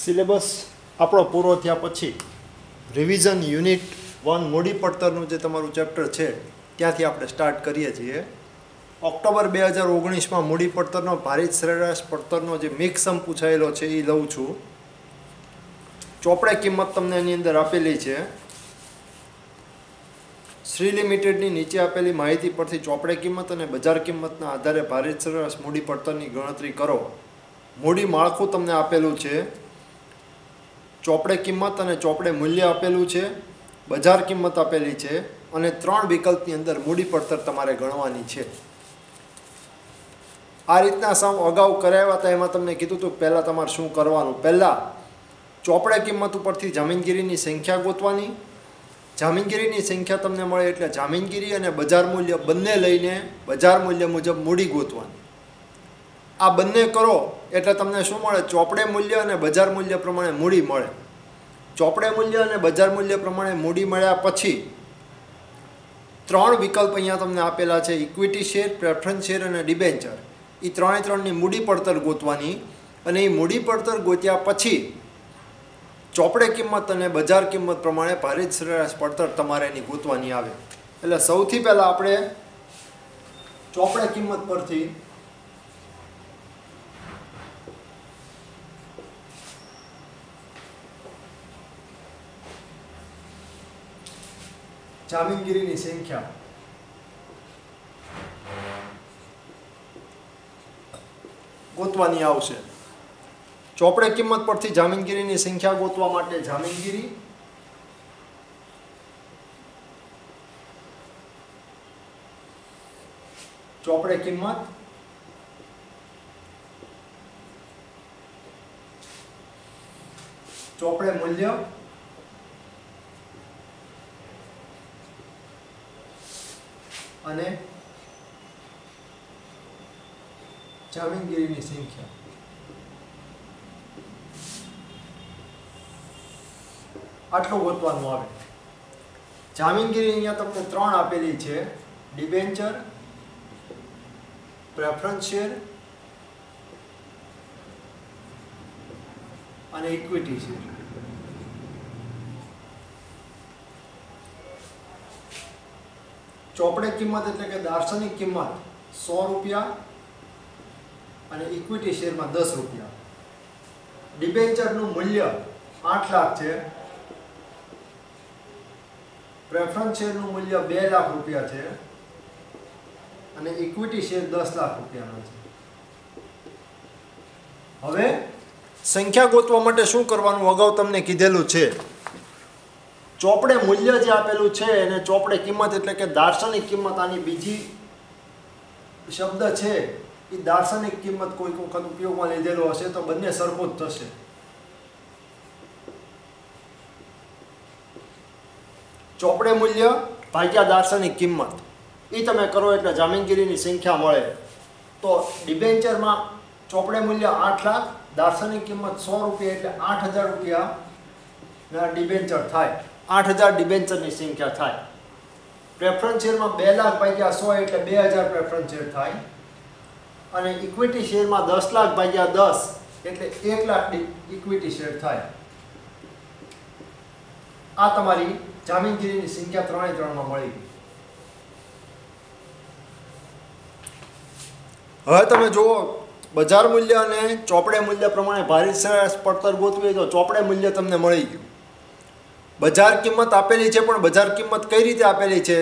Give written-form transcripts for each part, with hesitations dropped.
Syllabus આપણો પૂરો થયા પછી રિવિઝન યુનિટ 1 મૂડી પડતરનું જે તમારું ચેપ્ટર છે ત્યાંથી આપણે સ્ટાર્ટ કરીએ છીએ. ઓક્ટોબર 2019માં મૂડી પડતરનો ભારિત સરેરાશ પડતરનો જે મિક્સમ પૂછાયેલો છે એ લઉં છું. ચોપડે કિંમત તમને એની અંદર આપેલી છે. શ્રી લિમિટેડની નીચે આપેલી માહિતી પરથી ચોપડે કિંમત અને બજાર કિંમતના આધારે ભારિત સરેરાશ મૂડી પડતરની ગણતરી કરો. મૂડી માળખું તમને આપેલું છે. ચોપડે કિંમત અને ચોપડે મૂલ્ય આપેલું છે. બજાર કિંમત આપેલી છે અને 3 વિકલ્પની અંદર મૂડી પડતર તમારે ગણવાની છે. આ રીતના સાવ અગાઉ કરાવ્યા હતા. એમાં તમને કીધું હતું પહેલાં તમારે શું કરવાનું. પહેલાં ચોપડે કિંમત ઉપરથી જામીનગીરીની સંખ્યા ગોતવાની. જામીનગીરીની સંખ્યા તમને મળે એટલે જામીનગીરી અને બજાર મૂલ્ય બંને લઈને બજાર મૂલ્ય મુજબ મૂડી ગોતવાની. આ બંને કરો એટલે તમને શું મળે? ચોપડે મૂલ્ય અને બજાર મૂલ્ય પ્રમાણે મૂડી મળે. ચોપડે મૂલ્ય અને બજાર મૂલ્ય પ્રમાણે મૂડી મળ્યા પછી 3 વિકલ્પ અહીંયા તમને આપેલા છે. ઇક્વિટી શેર, પ્રેફરન્સ શેર અને ડિબેન્ચર. એ 3ની મૂડી પડતર ગોતવાની અને એ મૂડી પડતર ગોત્યા પછી ચોપડે કિંમત અને બજાર કિંમત પ્રમાણે ભારિત સરેરાશ પડતર તમારે એની ગોતવાની આવે. એટલે સૌથી પહેલાં આપણે ચોપડે કિંમત પરથી જામીનગીરીની સંખ્યા ગોતવાની આવશે. ચોપડે કિંમત પરથી જામીનગીરીની સંખ્યા ગોતવા માટે જામીનગીરી ચોપડે કિંમત ચોપડે મૂલ્ય અને જામીનગીરીની સંખ્યા. આટલું ગોતવાનું આવે. જામીનગીરી અહીંયા તમને 3 આપેલી છે. ડિબેન્ચર, પ્રેફરન્સ શેર અને ઇક્વિટી શેર. ચોપડે કિંમત એટલે કે દાર્શનિક કિંમત 100 રૂપિયા અને ઇક્વિટી શેરમાં 10 રૂપિયા. ડિબેન્ચરનું મૂલ્ય 8 લાખ છે. પ્રેફરન્સ શેરનું મૂલ્ય 2 લાખ રૂપિયા છે અને ઇક્વિટી શેર 10 લાખ રૂપિયાનો છે. હવે સંખ્યા ગોતવા માટે શું કરવાનું? અગાઉ તમને કીધેલું છે. ચોપડે મૂલ્ય જે આપેલું છે એને ચોપડે કિંમત એટલે કે દાર્શનિક કિંમત, આની બીજી શબ્દ છે એ દાર્શનિક કિંમત કોઈક વખત ઉપયોગમાં લીધેલો હશે તો બંને સરખું જ થશે. ચોપડે મૂલ્ય ભાગ્યા દાર્શનિક કિંમત એ તમે કરો એટલે જામીનગીરીની સંખ્યા મળે. તો ડિબેન્ચરમાં ચોપડે મૂલ્ય 8 લાખ, દાર્શનિક કિંમત 100 રૂપિયા એટલે 8000 રૂપિયાના ડિબેન્ચર થાય. 8000 ડિબેન્ચરની સંખ્યા થાય. પ્રેફરન્સ શેરમાં 2 લાખ ભાગ્યા 100 એટલે 2000 પ્રેફરન્સ શેર થાય અને ઇક્વિટી શેરમાં 10 લાખ ભાગ્યા 10 એટલે 1 લાખ ઇક્વિટી શેર થાય. આ તમારી જામીનગીરીની સંખ્યા 3માં મળી ગઈ. હવે તમે જુઓ, બજાર મૂલ્ય અને ચોપડે મૂલ્ય પ્રમાણે ભારિત સરેરાશ પડતર ગોતવી તો ચોપડે મૂલ્ય તમને મળી ગયું. બજાર કિંમત આપેલી છે પણ બજાર કિંમત કઈ રીતે આપેલી છે?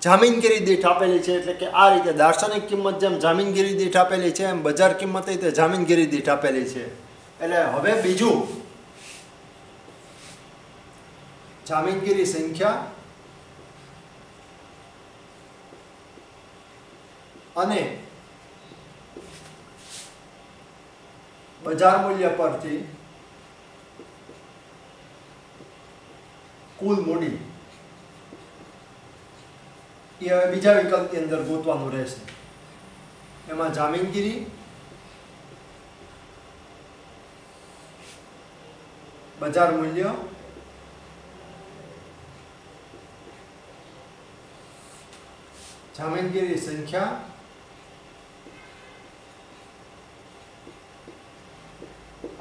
જામીનગીરી દીઠ આપેલી છે. એટલે કે આ રીતે દાર્શનિક કિંમત જેમ જામીનગીરી દીઠ આપેલી છે એમ બજાર કિંમત તે જામીનગીરી દીઠ આપેલી છે. એટલે હવે બીજું જામીનગીરી સંખ્યા અને બજાર મૂલ્ય પરથી કુલ મૂડી એ હવે બીજા વિકલ્પની અંદર ગોતવાનું રહેશે. એમાં જામીનગીરી, બજાર મૂલ્ય જામીનગીરી સંખ્યા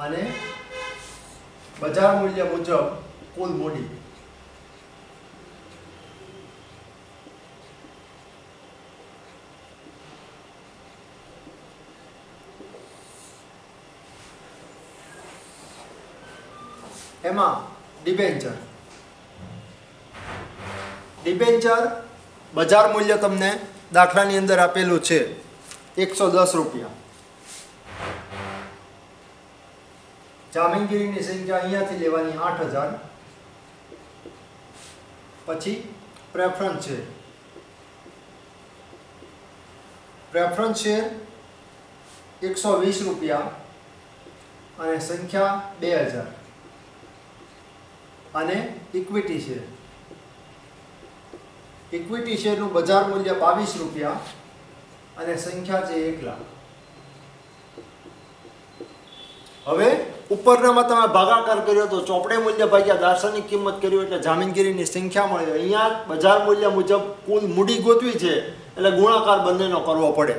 અને બજાર મૂલ્ય મુજબ કુલ મૂડી. એમાં ડિબેન્ચર બજાર મૂલ્ય તમને દાખલાની અંદર આપેલું છે 110 રૂપિયા. જામીનગીરીની સંખ્યા અહીંયાથી લેવાની 8000. પછી પ્રેફરન્સ શેર 120 રૂપિયા અને સંખ્યા 2000. અને ઇક્વિટી શેરનું બજાર મૂલ્ય 22 રૂપિયા અને સંખ્યા છે 1 લાખ. હવે ઉપરનામાં તમે ભાગાકાર કર્યો તો ચોપડે મૂલ્ય ભાગ્યા દાર્શનિક કિંમત કર્યું એટલે જામીનગીરીની સંખ્યા મળી. અહીંયા બજાર મૂલ્ય મુજબ કુલ મૂડી ગોતવી છે એટલે ગુણાકાર બંનેનો કરવો પડે.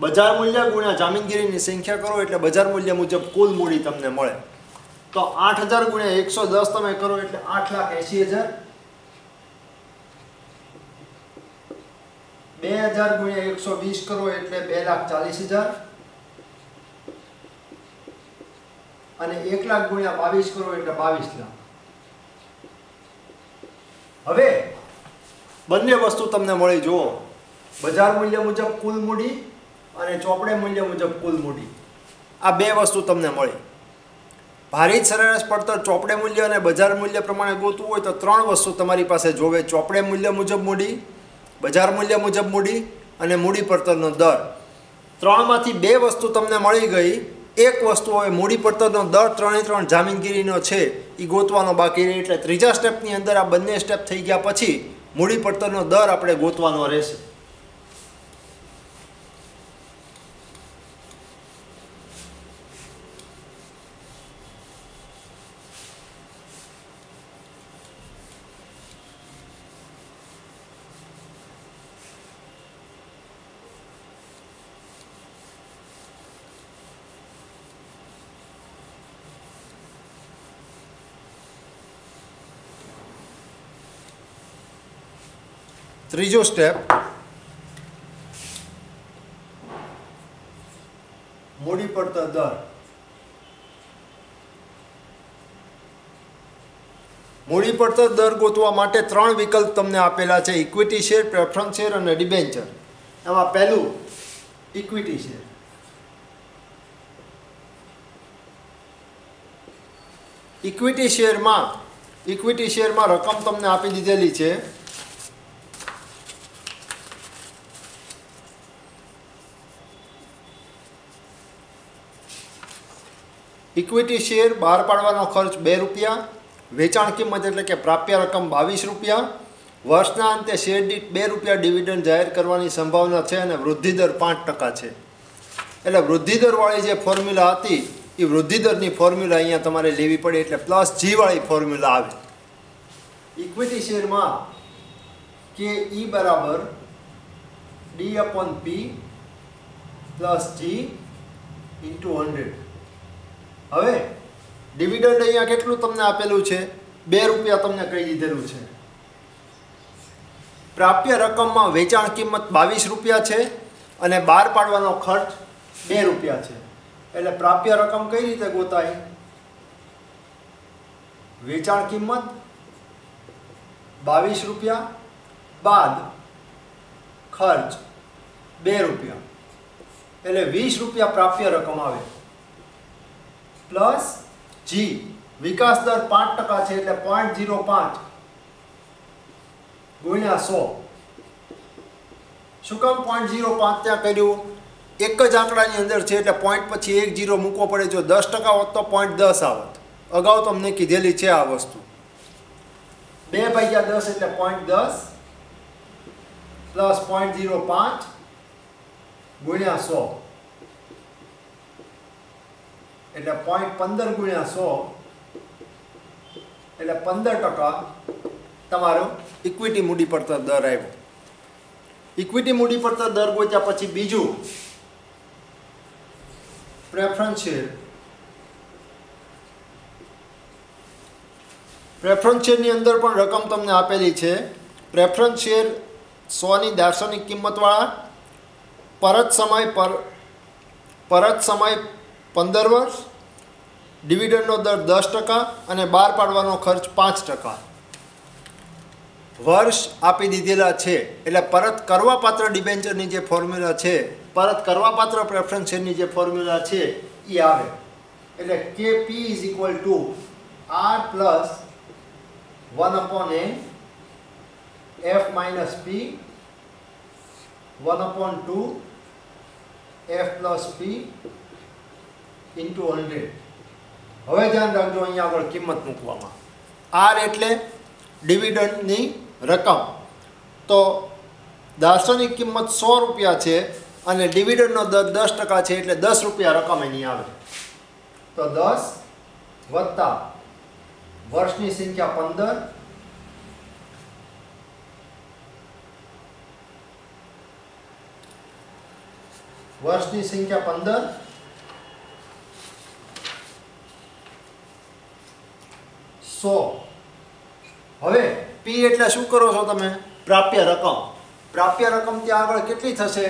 બજાર મૂલ્ય ગુણ્યા જામીનગીરીની સંખ્યા કરો એટલે બજાર મૂલ્ય મુજબ કુલ મૂડી તમને મળે. તો 8000 ગુણ્યા 110 તમે કરો એટલે 8,80,000. 2000 ગુણ્યા 120 કરો એટલે 2,40,000. અને 1 લાખ ગુણ્યા 22 કરો એટલે 22 લાખ. હવે બંને વસ્તુ તમને મળી. જુઓ, બજાર મૂલ્ય મુજબ કુલ મૂડી અને ચોપડે મૂલ્ય મુજબ કુલ મૂડી. આ બે વસ્તુ તમને મળી. ભારિત સરેરાશ પડતર ચોપડે મૂલ્ય અને બજાર મૂલ્ય પ્રમાણે ગોતવું હોય તો ત્રણ વસ્તુ તમારી પાસે જોવે: ચોપડે મૂલ્ય મુજબ મૂડી, બજાર મૂલ્ય મુજબ મૂડી અને મૂડી પડતરનો દર. ત્રણમાંથી બે વસ્તુ તમને મળી ગઈ. એક વસ્તુ હવે મૂડી પડતરનો દર 3/3 જામીનગીરીનો છે એ ગોતવાનો બાકી રહે. એટલે ત્રીજા સ્ટેપની અંદર આ બંને સ્ટેપ થઈ ગયા પછી મૂડી પડતરનો દર આપણે ગોતવાનો રહેશે. ત્રીજો સ્ટેપ, મૂડી પડતર દર. મૂડી પડતર દર ગોતવા માટે ત્રણ વિકલ્પ તમને આપેલા છે: ઇક્વિટી શેર, પ્રેફરન્સ શેર અને ડિબેન્ચર. એમાં પહેલું ઇક્વિટી શેર. ઇક્વિટી શેરમાં રકમ તમને આપી દીધેલી છે. ઇક્વિટી શેર બહાર પાડવાનો ખર્ચ 2 રૂપિયા, વેચાણ કિંમત એટલે કે પ્રાપ્ય રકમ 22 રૂપિયા, વર્ષના અંતે શેર દીઠ 2 રૂપિયા ડિવિડન્ડ જાહેર કરવાની સંભાવના છે અને વૃદ્ધિદર 5% છે. એટલે વૃદ્ધિદરવાળી જે ફોર્મ્યુલા હતી એ વૃદ્ધિદરની ફોર્મ્યુલા અહીંયા તમારે લેવી પડે. એટલે +G વાળી ફોર્મ્યુલા આવે. ઇક્વિટી શેરમાં KE બરાબર D/P +G × 100. હવે ડિવિડન્ડ અહીંયા કેટલું તમને આપેલું છે? 2 રૂપિયા તમને કહી દીધેલું છે. પ્રાપ્ય રકમમાં વેચાણ કિંમત 22 રૂપિયા છે અને બહાર પાડવાનો ખર્ચ 2 રૂપિયા છે. એટલે પ્રાપ્ય રકમ કઈ રીતે ગોતાય? વેચાણ કિંમત 22 રૂપિયા બાદ ખર્ચ 2 રૂપિયા એટલે 20 રૂપિયા પ્રાપ્ય રકમ આવે. +G, વિકાસ દર 5% છે એટલે 0.05 ગુણ્યા 100. શું કામ 0.05 ત્યાં કર્યું? એક જ આંકડાની અંદર છે એટલે પોઈન્ટ પછી 1 0 મૂકવો પડે. જો 10% હોત તો 0.10 આવત. અગાઉ તમને કીધેલી છે આ વસ્તુ. 2/10 એટલે 0.10 + 0.05 ગુણ્યા 100 એટલે 0.15 ગુણ્યા 100 એટલે 15% તમારો ઇક્વિટી મૂડી પડતર દર આવ્યો. ઇક્વિટી મૂડી પડતર દર ગોત્યા પછી બીજું પ્રેફરન્સ શેર. પ્રેફરન્સ શેરની અંદર પણ રકમ તમને આપેલી છે. પ્રેફરન્સ શેર 100ની દાર્શનિક કિંમતવાળા, પરત સમય 15 વર્ષ, ડિવિડન્ડનો દર 10% અને બહાર પાડવાનો ખર્ચ 5%. વર્ષ આપી દીધેલા છે એટલે પરત કરવાપાત્ર ડિબેન્ચરની જે ફોર્મ્યુલા છે, પરત કરવાપાત્ર પ્રેફરન્સ શેરની જે ફોર્મ્યુલા છે એ આવે. એટલે KP R plus 1/n F minus P 1/2 F plus P into 100. હવે ધ્યાન રાખજો અહીંયા આગળ કિંમત મૂકવામાં. R એટલે ડિવિડન્ડની રકમ. તો દાર્શનિક કિંમત 100 રૂપિયા છે અને ડિવિડન્ડનો દર 10% છે એટલે 10 રૂપિયા રકમ એની આવે. તો 10 વત્તા વર્ષની સંખ્યા 15, વર્ષની સંખ્યા 15, 100. હવે P એટલે શું કરો છો તમે? પ્રાપ્ય રકમ. પ્રાપ્ય રકમ ત્યાં આગળ કેટલી થશે?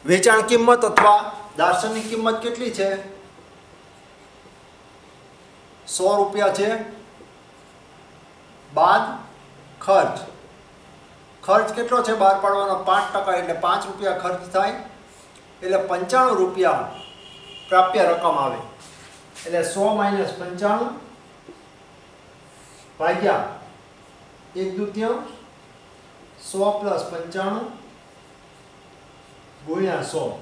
વેચાણ કિંમત અથવા દાર્શનિક કિંમત કેટલી છે? 100 રૂપિયા છે. બાદ ખર્ચ. ખર્ચ કેટલો છે બહાર પાડવાનો? 5%, એટલે 5 રૂપિયા ખર્ચ થાય એટલે 95 રૂપિયા પ્રાપ્ય રકમ આવે. એટલે 100 માઇનસ 95 ભાગ્યા 1/2, 100 પ્લસ 95 ગુણ્યા 100.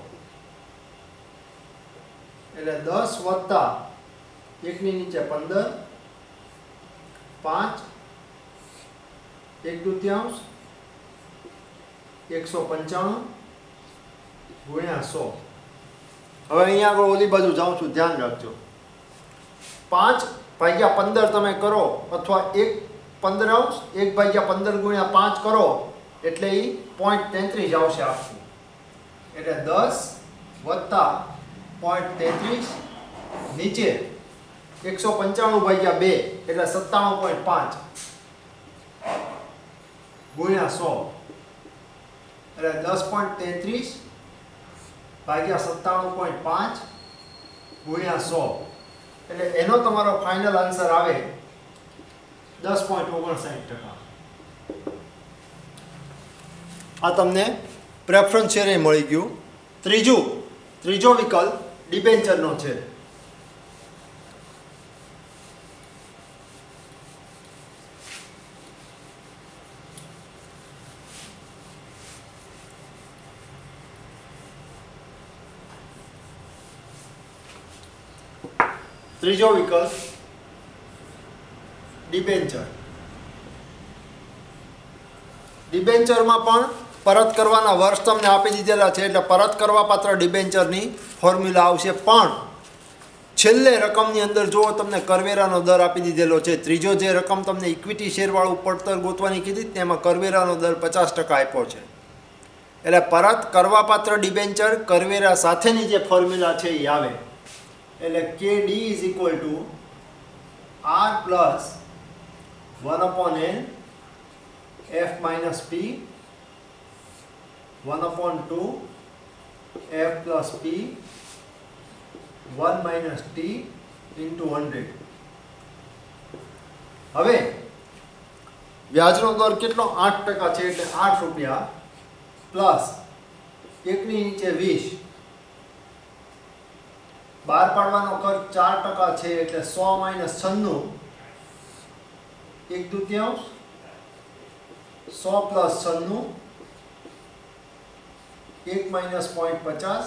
એટલે 10 વત્તા 1 ની નીચે 15, 5 1/2 195 ગુણ્યા 100. હવે અહીંયા આગળ ઓલી બાજુ જાઉં છું, ધ્યાન રાખજો. 5 ભાગ્યા 15 તમે કરો અથવા 1/15 1 ભાગ્યા 15 ગુણ્યા 5 કરો એટલે એ 0.33 આવશે આખું. એટલે 10 વત્તા 0.33 નીચે 195 ભાગ્યા 2 એટલે 97.5 ગુણ્યા 100. એટલે 10.33 ભાગ્યા 97.5 ગુણ્યા 100. એટલે એનો તમારો ફાઇનલ આન્સર આવે 10.59%. આ તમને પ્રેફરન્સ શેર મળી ગયું. ત્રીજો વિકલ્પ ડિબેન્ચરનો છે. ત્રીજો વિકલ્પ ડિબેન્ચર. ડિબેન્ચરમાં પણ પરત કરવાના વર્ષ તમને આપી દીધેલા છે એટલે પરત કરવા પાત્ર ડિબેન્ચરની ફોર્મ્યુલા આવશે. પણ છેલ્લે રકમની અંદર જો તમને કરવેરાનો દર આપી દીધેલો છે, ત્રીજો જે રકમ તમને ઇક્વિટી શેરવાળું પડતર ગોતવાની કીધી તેમાં કરવેરાનો દર 50% આપ્યો છે. એટલે પરત કરવાપાત્ર ડિબેન્ચર કરવેરા સાથેની જે ફોર્મ્યુલા છે એ આવે. એટલે KD R plus 1/n F minus P 1/2 F plus P 1 minus T into 100. હવે વ્યાજનો દર કેટલો? 8% છે એટલે 8 રૂપિયા પ્લસ 1 ની નીચે 20. બહાર પાડવાનો ખર્ચ 4% છે એટલે 100 માઇનસ 96 1/2 100 પ્લસ 96 1 માઇનસ 0.50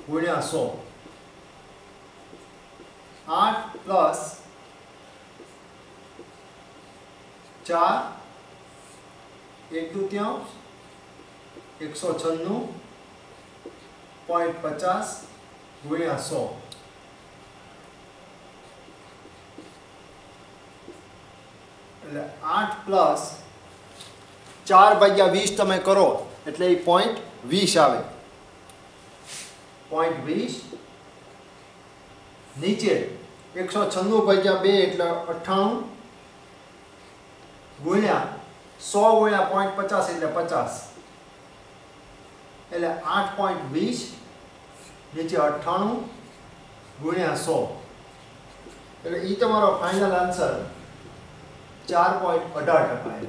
ગુણ્યા 100. 8 પ્લસ 4 1/2 196.50 ગુણ્યા 100. એટલે 8 પ્લસ 4/20 તમે કરો એટલે એ 0.20 આવે. 0.20 નીચે 196/2 એટલે 98 ગુણ્યા 100 ગુણ્યા 0.50 એટલે 50 એટલે 8.20 નીચે 98 ગુણ્યા 100 એટલે એ તમારો ફાઇનલ આન્સર 4.18%.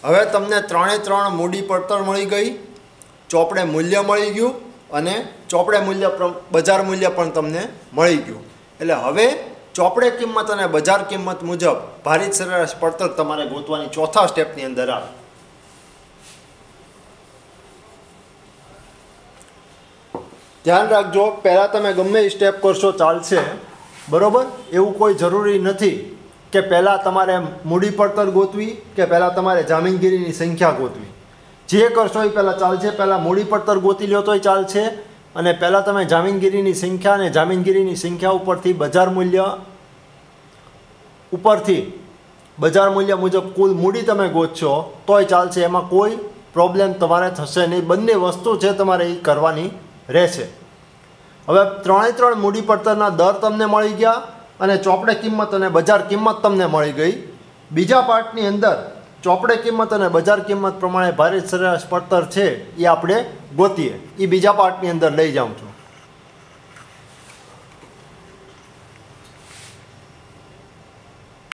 હવે તમને 3 મૂડી પડતર મળી ગઈ, ચોપડે મૂલ્ય મળી ગયું અને ચોપડે મૂલ્ય બજાર મૂલ્ય પણ તમને મળી ગયું. એટલે હવે ચોપડે કિંમત અને બજાર કિંમત મુજબ ભારિત સરેરાશ પડતર તમારે ગોતવાની ચોથા સ્ટેપની અંદર આવે. ધ્યાન રાખજો, પહેલાં તમે ગમે એ સ્ટેપ કરશો ચાલશે, બરાબર? એવું કોઈ જરૂરી નથી કે પહેલાં તમારે મૂડી પડતર ગોતવી કે પહેલાં તમારે જામીનગીરીની સંખ્યા ગોતવી. જે કરશો એ પહેલાં ચાલશે. પહેલાં મૂડી પડતર ગોતી લો તોય ચાલશે અને પહેલાં તમે જામીનગીરીની સંખ્યા અને જામીનગીરીની સંખ્યા ઉપરથી બજાર મૂલ્ય મુજબ કુલ મૂડી તમે ગોતશો તોય ચાલશે. એમાં કોઈ પ્રોબ્લેમ તમારે થશે નહીં. બંને વસ્તુ છે તમારે એ કરવાની રહેશે. હવે 3 મૂડી પડતરના દર તમને મળી ગયા અને ચોપડે કિંમત અને બજાર કિંમત તમને મળી ગઈ. બીજા પાર્ટની અંદર ચોપડે કિંમત અને બજાર કિંમત પ્રમાણે ભારિત સરેરાશ પડતર છે એ આપણે ગોતીએ. એ બીજા પાર્ટની અંદર લઈ જાઉં છું.